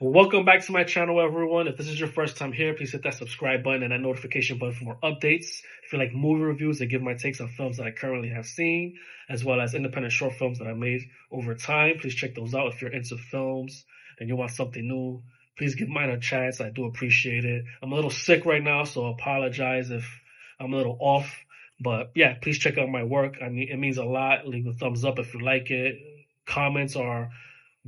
Well, welcome back to my channel, everyone. If this is your first time here, please hit that subscribe button and that notification button for more updates. If you like movie reviews, I give my takes on films that I currently have seen, as well as independent short films that I made over time. Please check those out if you're into films and you want something new. Please give mine a chance. I do appreciate it. I'm a little sick right now, so I apologize if I'm a little off. But yeah, please check out my work. I mean, it means a lot. Leave a thumbs up if you like it. Comments are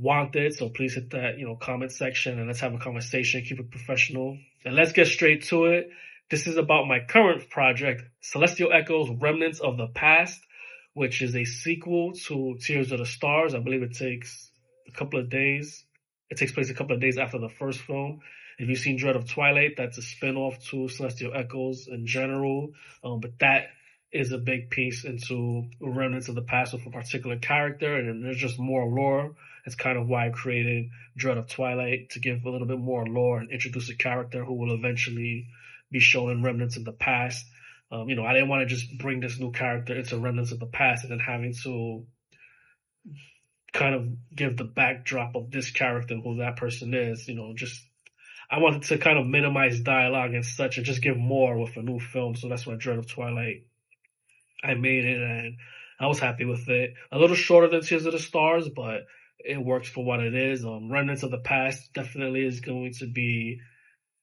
wanted, so please hit that comment section and let's have a conversation. Keep it professional, and let's get straight to it. This is about my current project, Celestial Echoes: Remnants of the Past, which is a sequel to Tears of the Stars. I believe it takes a couple of days. It takes place a couple of days after the first film. If you've seen Dread of Twilight, that's a spin-off to Celestial Echoes in general, but that is a big piece into Remnants of the Past with a particular character, and there's just more lore. That's kind of why I created Dread of Twilight, to give a little bit more lore and introduce a character who will eventually be shown in Remnants of the Past. I didn't want to just bring this new character into Remnants of the Past and then having to kind of give the backdrop of this character, who that person is. I wanted to kind of minimize dialogue and such and just give more with a new film. So that's why Dread of Twilight, I made it, and I was happy with it. A little shorter than Tears of the Stars, but it works for what it is. Remnants of the Past definitely is going to be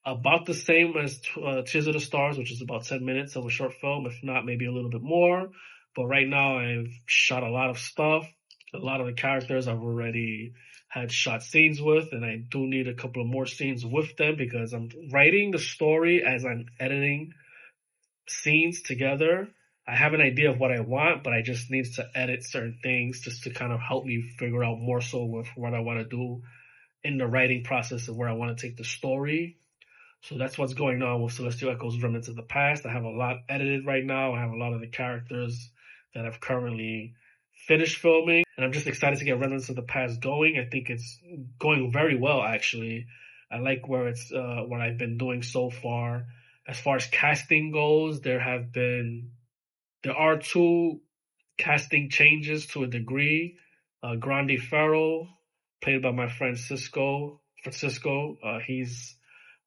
about the same as Tears of the Stars, which is about 10 minutes of a short film, if not maybe a little bit more. But right now I've shot a lot of stuff. A lot of the characters I've already had shot scenes with, and I do need a couple of more scenes with them because I'm writing the story as I'm editing scenes together. I have an idea of what I want, but I just need to edit certain things just to kind of help me figure out more so with what I want to do in the writing process and where I want to take the story. So that's what's going on with Celestial Echoes: Remnants of the Past. I have a lot edited right now. I have a lot of the characters that I've currently finished filming, and I'm just excited to get Remnants of the Past going. I think it's going very well, actually. I like where it's what I've been doing so far. As far as casting goes, there are two casting changes to a degree. Grandi Farrell, played by my friend Francisco, he's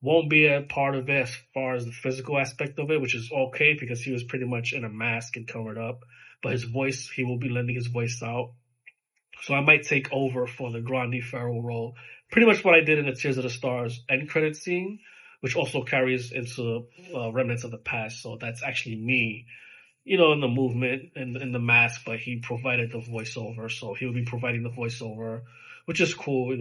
won't be a part of it as far as the physical aspect of it, which is okay because he was pretty much in a mask and covered up. But his voice, he will be lending his voice out. So I might take over for the Grandi Farrell role. Pretty much what I did in the Tears of the Stars end credit scene, which also carries into Remnants of the Past. So that's actually me, in the movement and in the mask, but he provided the voiceover. So he'll be providing the voiceover, which is cool.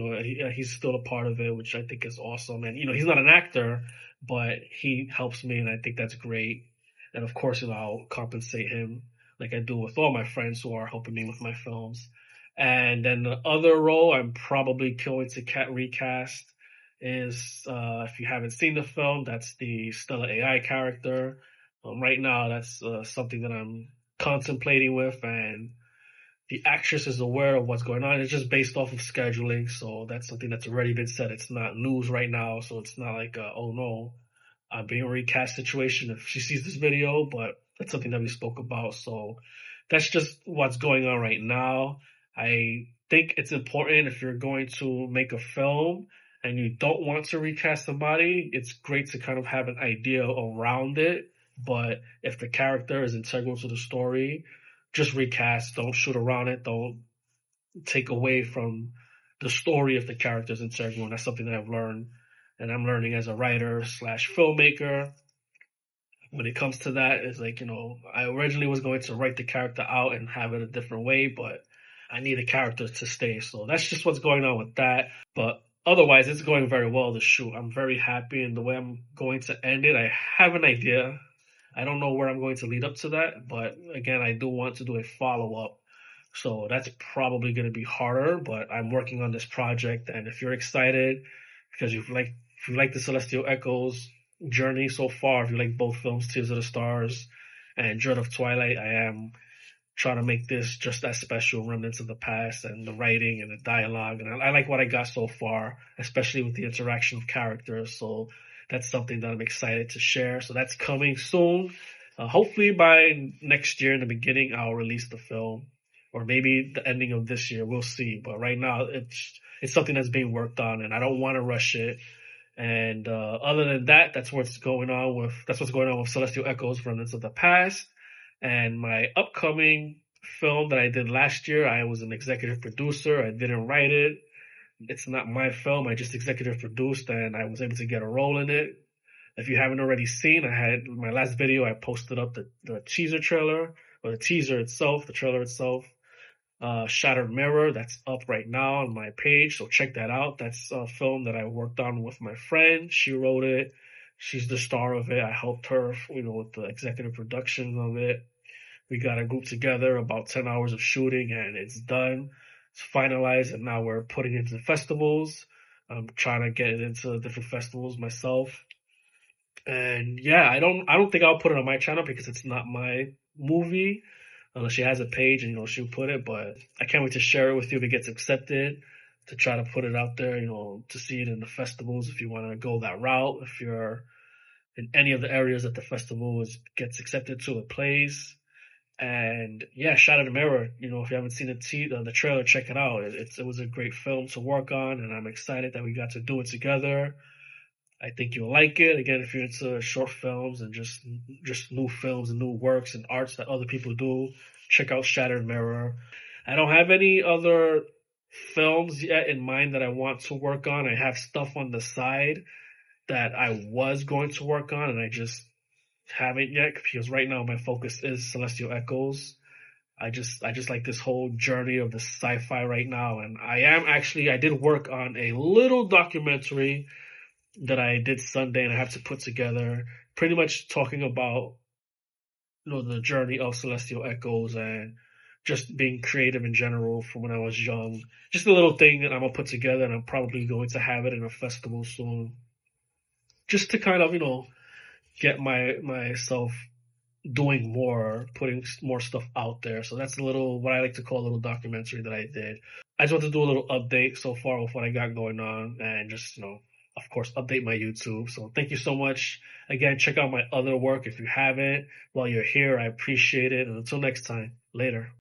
He's still a part of it, which I think is awesome. And, he's not an actor, but he helps me, and I think that's great. And of course, I'll compensate him like I do with all my friends who are helping me with my films. And then the other role I'm probably going to recast is, if you haven't seen the film, that's the Stella AI character. Right now, that's something that I'm contemplating with, and the actress is aware of what's going on. It's just based off of scheduling, so that's something that's already been said. It's not news right now, so it's not like, oh no, I'm being recast situation if she sees this video, but that's something that we spoke about. So that's just what's going on right now. I think it's important, if you're going to make a film and you don't want to recast somebody, it's great to kind of have an idea around it. But if the character is integral to the story, just recast. Don't shoot around it. Don't take away from the story if the character is integral. And that's something that I've learned, and I'm learning as a writer / filmmaker. When it comes to that, it's like, I originally was going to write the character out and have it a different way, but I need a character to stay. So that's just what's going on with that. But otherwise, it's going very well to shoot. I'm very happy in the way I'm going to end it. I have an idea. I don't know where I'm going to lead up to that, but again, I do want to do a follow-up. So that's probably going to be harder, but I'm working on this project. And if you're excited, because if you like the Celestial Echoes journey so far, if you like both films, Tears of the Stars and Dread of Twilight, I am trying to make this just as special, Remnants of the Past, and the writing and the dialogue. And I like what I got so far, especially with the interaction of characters. So that's something that I'm excited to share. So that's coming soon. Hopefully by next year in the beginning, I'll release the film, or maybe the ending of this year. We'll see. But right now, it's something that's being worked on, and I don't want to rush it. And other than that, that's what's going on with Celestial Echoes, Remnants of the Past. And my upcoming film that I did last year, I was an executive producer. I didn't write it. It's not my film. I just executive produced, and I was able to get a role in it. If you haven't already seen, I had my last video, I posted up the teaser trailer, or the teaser itself, the trailer itself. Shattered Mirror, that's up right now on my page, so check that out. That's a film that I worked on with my friend. She wrote it. She's the star of it. I helped her, with the executive production of it. We got a group together, about 10 hours of shooting, and it's done. It's finalized, and now we're putting it into festivals. I'm trying to get it into different festivals myself. And yeah, I don't think I'll put it on my channel because it's not my movie. Unless she has a page and she'll put it, but I can't wait to share it with you if it gets accepted, to try to put it out there, to see it in the festivals if you want to go that route. If you're in any of the areas that the festival gets accepted to, it plays. And yeah, Shattered Mirror, if you haven't seen the trailer, check it out. It was a great film to work on, and I'm excited that we got to do it together. I think you'll like it. Again, if you're into short films and just new films and new works and arts that other people do, check out Shattered Mirror. I don't have any other films yet in mind that I want to work on. I have stuff on the side that I was going to work on, and I just haven't yet because right now my focus is Celestial Echoes. I just like this whole journey of the sci-fi right now, and I did work on a little documentary that I did Sunday, and I have to put together, pretty much talking about the journey of Celestial Echoes and just being creative in general from when I was young. Just a little thing that I'm gonna put together, and I'm probably going to have it in a festival soon, just to kind of get myself doing more, putting more stuff out there. So that's what I like to call a little documentary that I did. I just want to do a little update so far with what I got going on, and just of course, update my YouTube. So thank you so much. Again, check out my other work if you haven't. While you're here, I appreciate it. And until next time, later.